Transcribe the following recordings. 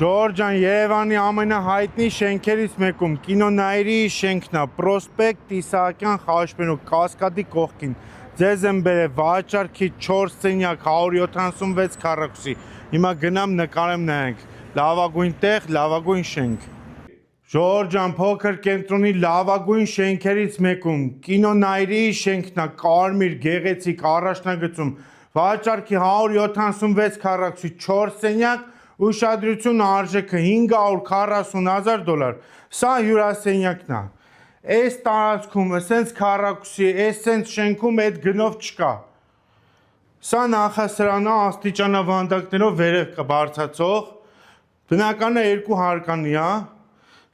Ժորժան, Երևանի ամենահայտնի շենքերից մեկում կինոնայրի շենքն է, Պրոսպեկտ Իսահակյան խաչմերուկ Կասկադի կողքին։ Ձեզ եմ բերել վաճառքի 4 սենյակ 176 քառակուսի։ Հիմա գնամ նկարեմ նայենք։ Լավագույն տեղ, լավագույն շենք։ Ժորժան, փոքր կենտրոնի լավագույն շենքերից մեկում կինոնայրի շենքն է, կարմիր, գեղեցիկ, առաջնագծում։ Վաճառքի 176 քառակուսի 4 սենյակ, ուշադրություն արժեքը $540,000։ Սա հյուրասենյակն է։ Այս տարածքում էսենց քառակուսի, էսենց շենքում այդ գնով չկա։ Սա նախասրանը աստիճանավանդակներով վերև կբարձրացող, բնականը 2 հարկանի է։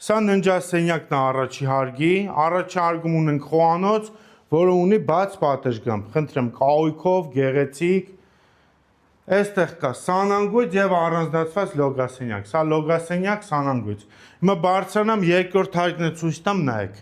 Սա ննջասենյակն է առաջի հարկի, առաջի հարկում ունենք խոհանոց, որը ունի բաց պատշգամբ, խնդրեմ կահույքով, գեղեցիկ։ Այստեղ կա սանանգույց եւ առանձնացված լոգասենյակ, սա լոգասենյակ, սանանգույց։ Հիմա բարձրանամ երկրորդ հարկն է ցույց տամ, նայեք։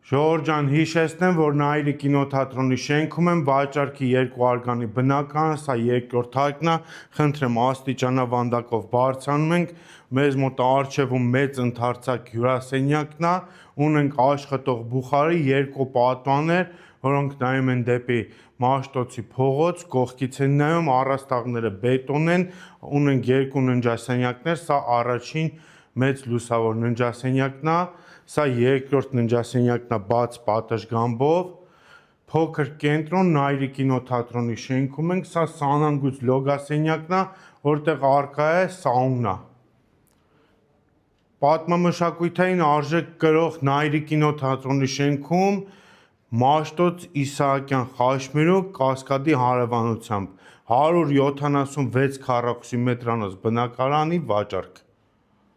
Ժորժան, հիշեցնեմ, որ Նայիրի կինոթատրոնի շենքում եմ, վաճառքի 2 հարկանի բնականը, սա երկրորդ հարկն է, խնդրեմ աստիճանավանդակով բարձրանում ենք, մեզ մոտ առջևում մեծ ընդարձակ հյուրասենյակն է, ունենք աշխատող բուխարի 2 պատուհաններ, որոնք նայում են դեպի Մաշտոցի փողոց, կողքից են նայում, առաստաղները բետոն են, ունենք 2 ննջասենյակներ, սա առաջին մեծ լուսավոր ննջասենյակն է, սա երկրորդ ննջասենյակն է բաց պատշգամբով, փոքր կենտրոն Նայիրի կինոթատրոնի շենքում ենք, սա սանանգույց լոգասենյակն է, որտեղ առկա է սաունա։ Պատմամշակութային արժեք կրող Նայիրի կինոթատրոնի շենքում Մաշտոց Իսահակյան խաչմերուկ Կասկադի հարևանությամբ 176 քառակուսի մետրանոց բնակարանի վաճառք։